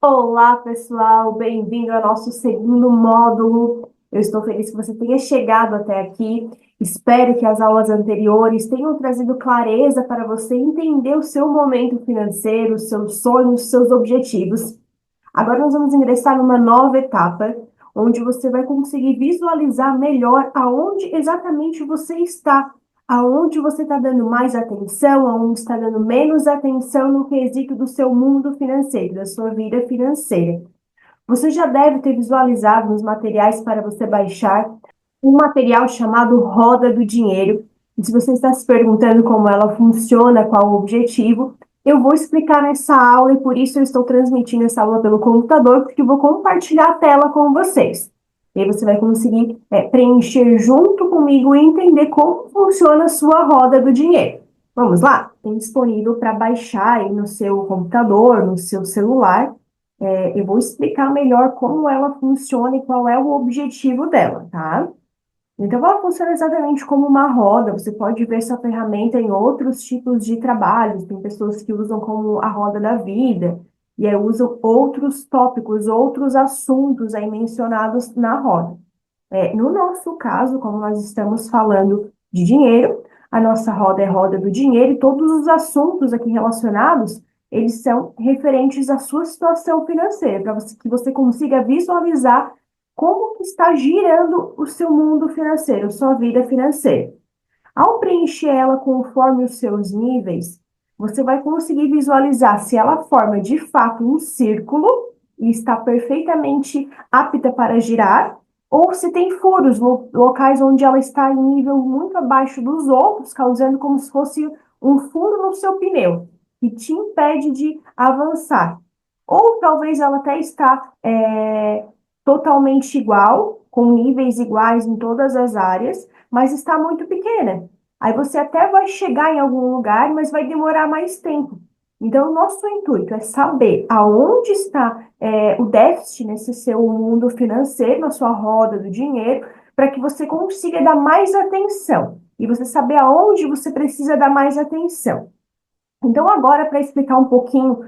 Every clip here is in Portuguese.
Olá, pessoal, bem-vindo ao nosso segundo módulo. Eu estou feliz que você tenha chegado até aqui. Espero que as aulas anteriores tenham trazido clareza para você entender o seu momento financeiro, os seus sonhos, os seus objetivos. Agora nós vamos ingressar numa nova etapa, onde você vai conseguir visualizar melhor aonde exatamente você está, aonde você está dando mais atenção, aonde está dando menos atenção no quesito do seu mundo financeiro, da sua vida financeira. Você já deve ter visualizado nos materiais para você baixar um material chamado Roda do Dinheiro. E se você está se perguntando como ela funciona, qual o objetivo, eu vou explicar nessa aula e por isso eu estou transmitindo essa aula pelo computador, porque eu vou compartilhar a tela com vocês. E aí você vai conseguir preencher junto comigo e entender como funciona a sua roda do dinheiro. Vamos lá? Tem disponível para baixar aí no seu computador, no seu celular. Eu vou explicar melhor como ela funciona e qual é o objetivo dela, tá? Então, ela funciona exatamente como uma roda. Você pode ver essa ferramenta em outros tipos de trabalhos. Tem pessoas que usam como a roda da vida, e aí usam outros tópicos, outros assuntos aí mencionados na roda. No nosso caso, como nós estamos falando de dinheiro, a nossa roda é roda do dinheiro e todos os assuntos aqui relacionados, eles são referentes à sua situação financeira, para que você consiga visualizar como que está girando o seu mundo financeiro, sua vida financeira. Ao preencher ela conforme os seus níveis, você vai conseguir visualizar se ela forma de fato um círculo e está perfeitamente apta para girar, ou se tem furos, locais onde ela está em nível muito abaixo dos outros, causando como se fosse um furo no seu pneu, que te impede de avançar. Ou talvez ela até está totalmente igual, com níveis iguais em todas as áreas, mas está muito pequena. Aí você até vai chegar em algum lugar, mas vai demorar mais tempo. Então, o nosso intuito é saber aonde está o déficit nesse seu mundo financeiro, na sua roda do dinheiro, para que você consiga dar mais atenção. E você saber aonde você precisa dar mais atenção. Então, agora, para explicar um pouquinho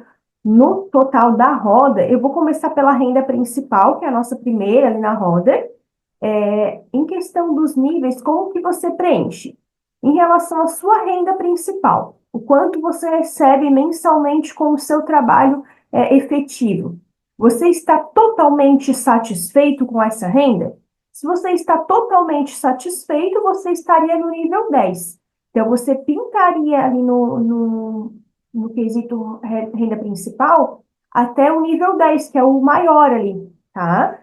no total da roda, eu vou começar pela renda principal, que é a nossa primeira ali na roda. Em questão dos níveis, como que você preenche? Em relação à sua renda principal, o quanto você recebe mensalmente com o seu trabalho efetivo. Você está totalmente satisfeito com essa renda? Se você está totalmente satisfeito, você estaria no nível 10. Então, você pintaria ali no quesito renda principal até o nível 10, que é o maior ali, tá?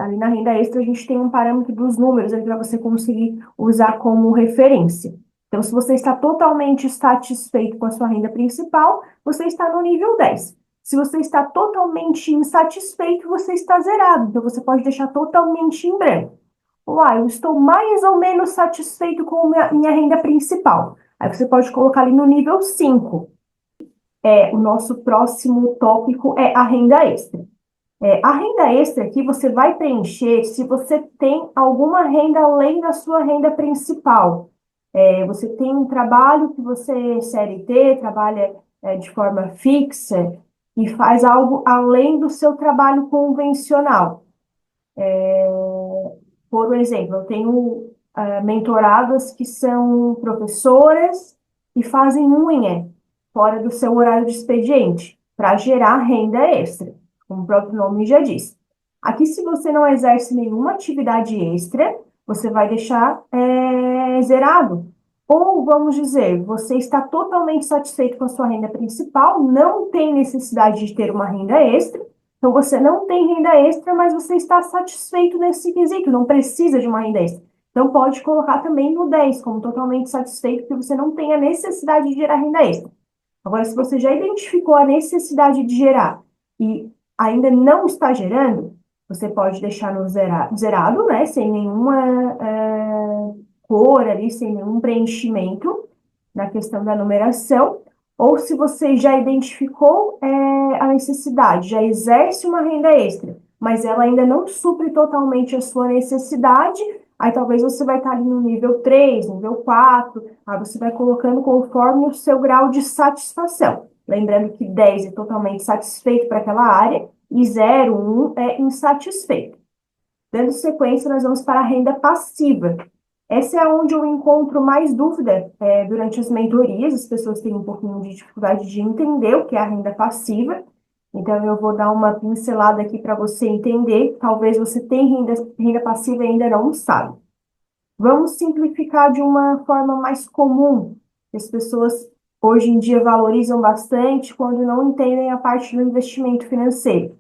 Ali na renda extra, a gente tem um parâmetro dos números para você conseguir usar como referência. Então, se você está totalmente satisfeito com a sua renda principal, você está no nível 10. Se você está totalmente insatisfeito, você está zerado. Então, você pode deixar totalmente em branco. Eu estou mais ou menos satisfeito com minha renda principal. Aí você pode colocar ali no nível 5. O nosso próximo tópico é a renda extra. A renda extra aqui você vai preencher se você tem alguma renda além da sua renda principal. Você tem um trabalho que você é CLT, trabalha de forma fixa e faz algo além do seu trabalho convencional. Por exemplo, eu tenho mentoradas que são professoras e fazem unha fora do seu horário de expediente para gerar renda extra, como o próprio nome já diz. Aqui, se você não exerce nenhuma atividade extra, você vai deixar zerado. Ou, vamos dizer, você está totalmente satisfeito com a sua renda principal, não tem necessidade de ter uma renda extra, então, você não tem renda extra, mas você está satisfeito nesse quesito, não precisa de uma renda extra. Então, pode colocar também no 10, como totalmente satisfeito, porque você não tem a necessidade de gerar renda extra. Agora, se você já identificou a necessidade de gerar e ainda não está gerando, você pode deixar no zerado, né, sem nenhuma cor ali, sem nenhum preenchimento na questão da numeração, ou se você já identificou a necessidade, já exerce uma renda extra, mas ela ainda não supre totalmente a sua necessidade, aí talvez você vai estar ali no nível 3, nível 4, aí você vai colocando conforme o seu grau de satisfação. Lembrando que 10 é totalmente satisfeito para aquela área e 0, 1 é insatisfeito. Dando sequência, nós vamos para a renda passiva. Essa é onde eu encontro mais dúvida durante as mentorias. As pessoas têm um pouquinho de dificuldade de entender o que é a renda passiva. Então, eu vou dar uma pincelada aqui para você entender. Talvez você tenha renda passiva e ainda não sabe. Vamos simplificar de uma forma mais comum. As pessoas hoje em dia valorizam bastante quando não entendem a parte do investimento financeiro.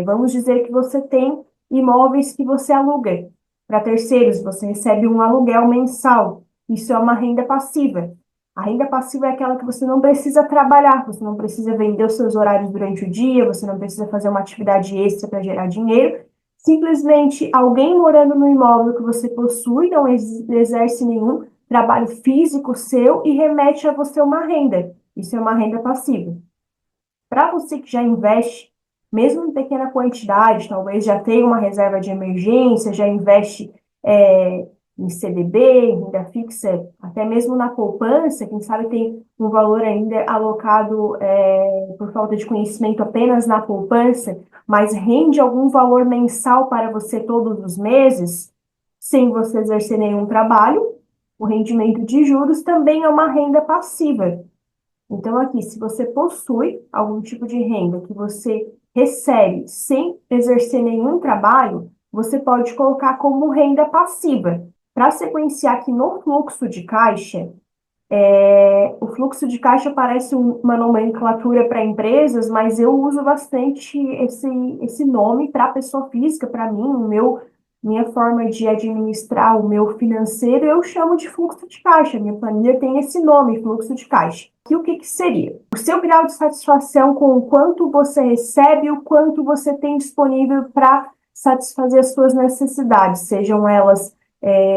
Vamos dizer que você tem imóveis que você aluga para terceiros, você recebe um aluguel mensal. Isso é uma renda passiva. A renda passiva é aquela que você não precisa trabalhar, você não precisa vender os seus horários durante o dia, você não precisa fazer uma atividade extra para gerar dinheiro. Simplesmente alguém morando no imóvel que você possui, não exerce nenhum trabalho físico seu e remete a você uma renda. Isso é uma renda passiva. Para você que já investe, mesmo em pequena quantidade, talvez já tenha uma reserva de emergência, já investe em CDB, em renda fixa, até mesmo na poupança, quem sabe tem um valor ainda alocado por falta de conhecimento apenas na poupança, mas rende algum valor mensal para você todos os meses, sem você exercer nenhum trabalho, o rendimento de juros também é uma renda passiva. Então, aqui, se você possui algum tipo de renda que você recebe sem exercer nenhum trabalho, você pode colocar como renda passiva. Para sequenciar aqui no fluxo de caixa, o fluxo de caixa parece uma nomenclatura para empresas, mas eu uso bastante esse nome para pessoa física, para mim, minha forma de administrar o meu financeiro, eu chamo de fluxo de caixa. Minha planilha tem esse nome, fluxo de caixa. E o que seria? O seu grau de satisfação com o quanto você recebe e o quanto você tem disponível para satisfazer as suas necessidades, sejam elas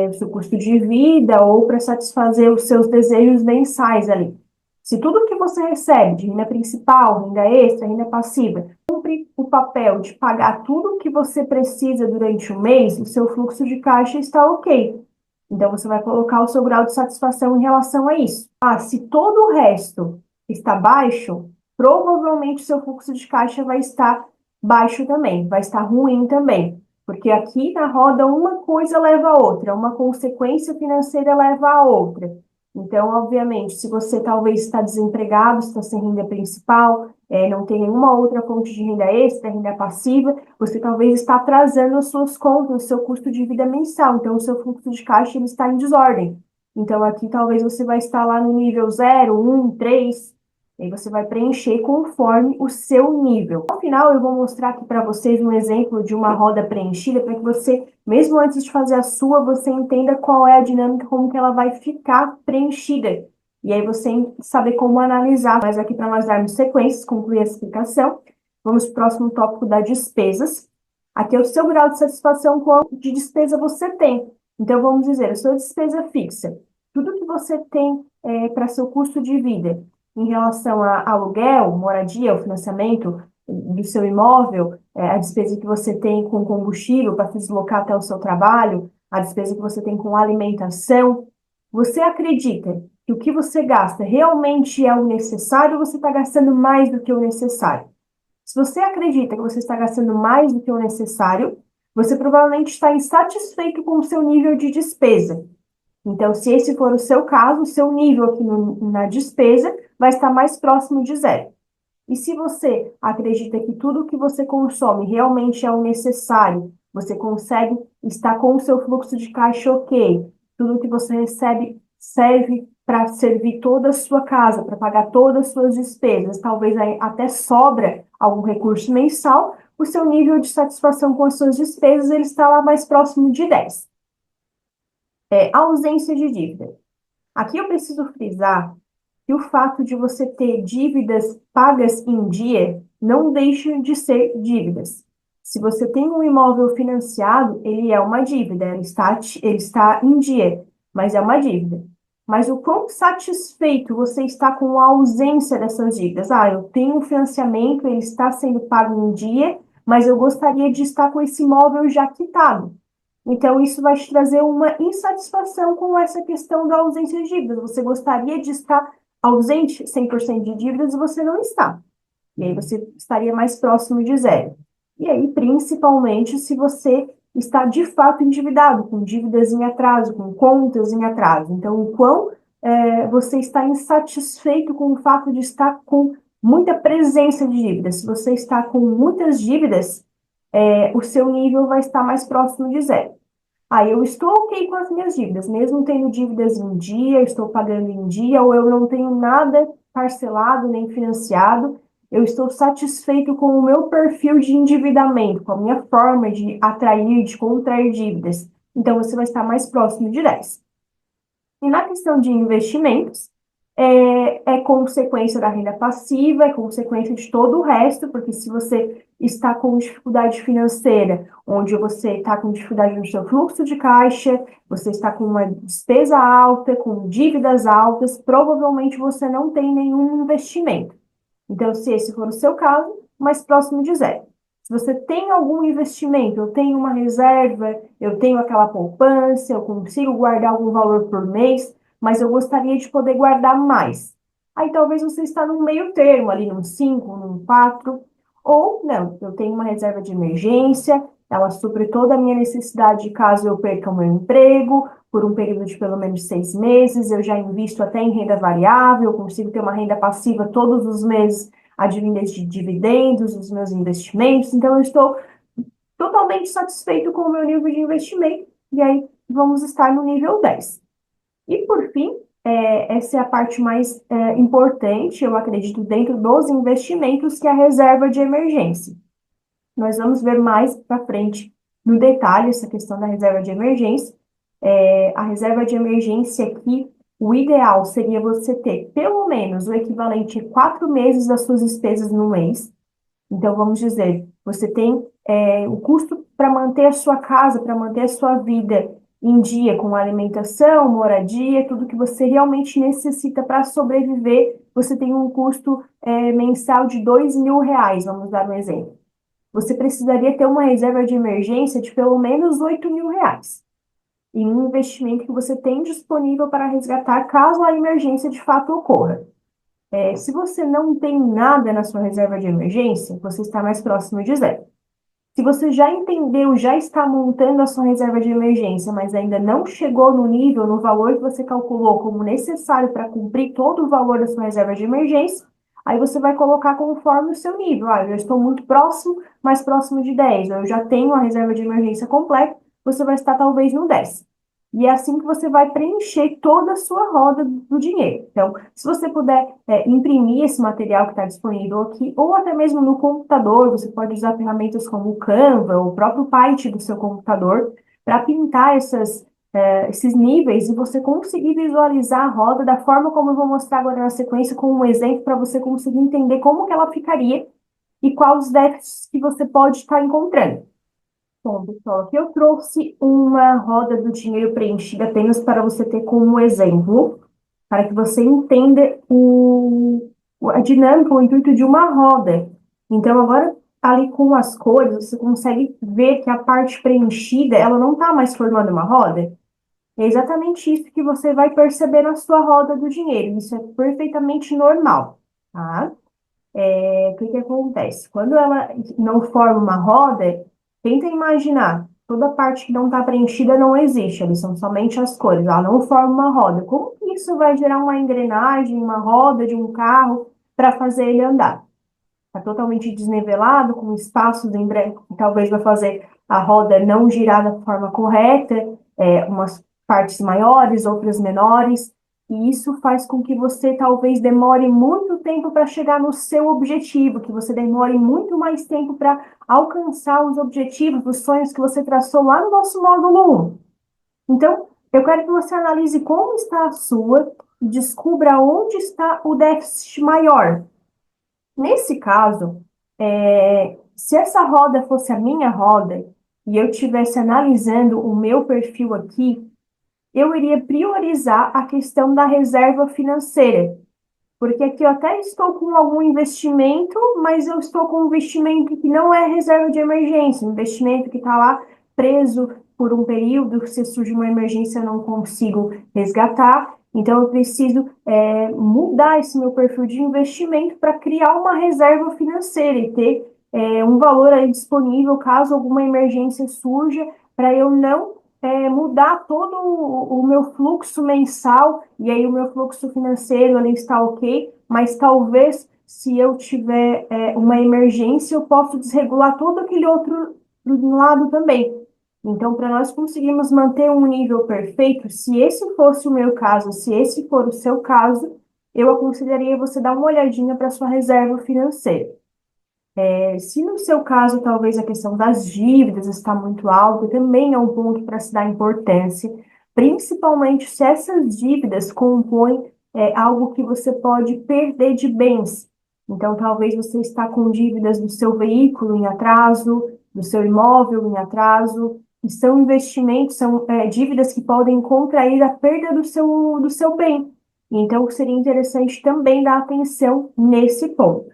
o seu custo de vida ou para satisfazer os seus desejos mensais ali. Se tudo que você recebe de renda principal, renda extra, renda passiva, cumpre o papel de pagar tudo o que você precisa durante o mês, o seu fluxo de caixa está ok. Então, você vai colocar o seu grau de satisfação em relação a isso. Se todo o resto está baixo, provavelmente o seu fluxo de caixa vai estar baixo também, vai estar ruim também. Porque aqui na roda uma coisa leva a outra, uma consequência financeira leva a outra. Então, obviamente, se você talvez está desempregado, está sem renda principal, não tem nenhuma outra fonte de renda extra, renda passiva, você talvez está atrasando as suas contas, o seu custo de vida mensal. Então, o seu fluxo de caixa ele está em desordem. Então, aqui talvez você vai estar lá no nível 0, 1, 3, e aí você vai preencher conforme o seu nível. Ao final, eu vou mostrar aqui para vocês um exemplo de uma roda preenchida para que você, mesmo antes de fazer a sua, você entenda qual é a dinâmica, como que ela vai ficar preenchida. E aí você saber como analisar. Mas aqui para nós darmos sequências, concluir a explicação, vamos para o próximo tópico da despesas. Aqui é o seu grau de satisfação com de despesa você tem. Então, vamos dizer, a sua despesa fixa. Tudo que você tem para seu custo de vida, em relação a aluguel, moradia, o financiamento do seu imóvel, a despesa que você tem com combustível para se deslocar até o seu trabalho, a despesa que você tem com alimentação, você acredita que o que você gasta realmente é o necessário ou você está gastando mais do que o necessário? Se você acredita que você está gastando mais do que o necessário, você provavelmente está insatisfeito com o seu nível de despesa. Então, se esse for o seu caso, o seu nível aqui na despesa vai estar mais próximo de 0. E se você acredita que tudo que você consome realmente é o necessário, você consegue estar com o seu fluxo de caixa ok, tudo que você recebe serve para servir toda a sua casa, para pagar todas as suas despesas, talvez até sobra algum recurso mensal, o seu nível de satisfação com as suas despesas ele está lá mais próximo de 10. Ausência de dívida. Aqui eu preciso frisar que o fato de você ter dívidas pagas em dia não deixa de ser dívidas. Se você tem um imóvel financiado, ele é uma dívida, ele está em dia, mas é uma dívida. Mas o quão satisfeito você está com a ausência dessas dívidas? Eu tenho um financiamento, ele está sendo pago em dia, mas eu gostaria de estar com esse imóvel já quitado. Então, isso vai te trazer uma insatisfação com essa questão da ausência de dívidas. Você gostaria de estar ausente 100% de dívidas você não está. E aí você estaria mais próximo de zero. E aí, principalmente, se você está de fato endividado, com dívidas em atraso, com contas em atraso. Então, o quão você está insatisfeito com o fato de estar com muita presença de dívidas. Se você está com muitas dívidas, o seu nível vai estar mais próximo de zero. Aí eu estou ok com as minhas dívidas, mesmo tendo dívidas em dia, estou pagando em dia, ou eu não tenho nada parcelado nem financiado, eu estou satisfeito com o meu perfil de endividamento, com a minha forma de atrair, de contrair dívidas. Então você vai estar mais próximo de 10. E na questão de investimentos, é consequência da renda passiva, é consequência de todo o resto, porque se você está com dificuldade financeira, onde você está com dificuldade no seu fluxo de caixa, você está com uma despesa alta, com dívidas altas, provavelmente você não tem nenhum investimento. Então, se esse for o seu caso, mais próximo de zero. Se você tem algum investimento, eu tenho uma reserva, eu tenho aquela poupança, eu consigo guardar algum valor por mês, mas eu gostaria de poder guardar mais. Aí talvez você está no meio termo, ali num 5, num 4, ou não, eu tenho uma reserva de emergência, ela supre toda a minha necessidade caso eu perca o meu emprego, por um período de pelo menos 6 meses, eu já invisto até em renda variável, eu consigo ter uma renda passiva todos os meses, advindas de dividendos dos meus investimentos, então eu estou totalmente satisfeito com o meu nível de investimento, e aí vamos estar no nível 10. E por fim, essa é a parte mais importante, eu acredito, dentro dos investimentos, que é a reserva de emergência. Nós vamos ver mais para frente, no detalhe, essa questão da reserva de emergência. A reserva de emergência aqui, o ideal seria você ter pelo menos o equivalente a 4 meses das suas despesas no mês. Então, vamos dizer, você tem o custo para manter a sua casa, para manter a sua vida em dia, com alimentação, moradia, tudo que você realmente necessita para sobreviver, você tem um custo mensal de R$ 2.000, vamos dar um exemplo. Você precisaria ter uma reserva de emergência de pelo menos R$ 8.000 em um investimento que você tem disponível para resgatar caso a emergência de fato ocorra. Se você não tem nada na sua reserva de emergência, você está mais próximo de zero. Se você já entendeu, já está montando a sua reserva de emergência, mas ainda não chegou no nível, no valor que você calculou como necessário para cumprir todo o valor da sua reserva de emergência, aí você vai colocar conforme o seu nível. Eu já estou muito próximo, mais próximo de 10. Eu já tenho a reserva de emergência completa, você vai estar talvez no 10. E é assim que você vai preencher toda a sua roda do dinheiro. Então, se você puder imprimir esse material que está disponível aqui, ou até mesmo no computador, você pode usar ferramentas como o Canva, ou o próprio Paint do seu computador, para pintar esses níveis e você conseguir visualizar a roda da forma como eu vou mostrar agora na sequência, com um exemplo para você conseguir entender como que ela ficaria e quais os déficits que você pode estar encontrando. Bom, pessoal, aqui eu trouxe uma roda do dinheiro preenchida apenas para você ter como exemplo, para que você entenda a dinâmica, o intuito de uma roda. Então, agora, ali com as cores, você consegue ver que a parte preenchida, ela não está mais formando uma roda. É exatamente isso que você vai perceber na sua roda do dinheiro. Isso é perfeitamente normal, tá? O que que acontece? Quando ela não forma uma roda, tenta imaginar, toda a parte que não está preenchida não existe, ali são somente as cores, ela não forma uma roda. Como que isso vai gerar uma engrenagem, uma roda de um carro para fazer ele andar? Está totalmente desnivelado, com espaços em branco, que talvez vai fazer a roda não girar da forma correta, umas partes maiores, outras menores, e isso faz com que você talvez demore muito tempo para chegar no seu objetivo, que você demore muito mais tempo para alcançar os objetivos, os sonhos que você traçou lá no nosso módulo 1. Então, eu quero que você analise como está a sua e descubra onde está o déficit maior. Nesse caso, se essa roda fosse a minha roda e eu estivesse analisando o meu perfil aqui, eu iria priorizar a questão da reserva financeira, porque aqui eu até estou com algum investimento, mas eu estou com um investimento que não é reserva de emergência, um investimento que está lá preso por um período, se surge uma emergência eu não consigo resgatar, Então, eu preciso mudar esse meu perfil de investimento para criar uma reserva financeira e ter um valor aí disponível caso alguma emergência surja, para eu não mudar todo o meu fluxo mensal, e aí o meu fluxo financeiro ali está ok, mas talvez se eu tiver uma emergência, eu posso desregular todo aquele outro lado também. Então, para nós conseguirmos manter um nível perfeito, se esse fosse o meu caso, se esse for o seu caso, eu aconselharia você dar uma olhadinha para sua reserva financeira. Se no seu caso, talvez a questão das dívidas está muito alta, também é um ponto para se dar importância, principalmente se essas dívidas compõem algo que você pode perder de bens. Então, talvez você está com dívidas do seu veículo em atraso, do seu imóvel em atraso, e são investimentos, são dívidas que podem contrair a perda do seu bem. Então, seria interessante também dar atenção nesse ponto.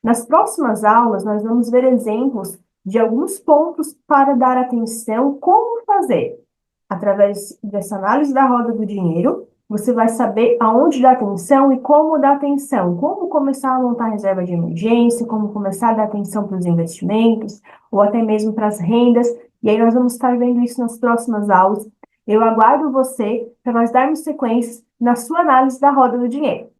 Nas próximas aulas, nós vamos ver exemplos de alguns pontos para dar atenção, como fazer. Através dessa análise da roda do dinheiro, você vai saber aonde dar atenção e como dar atenção, como começar a montar reserva de emergência, como começar a dar atenção para os investimentos, ou até mesmo para as rendas. E aí nós vamos estar vendo isso nas próximas aulas. Eu aguardo você para nós darmos sequência na sua análise da roda do dinheiro.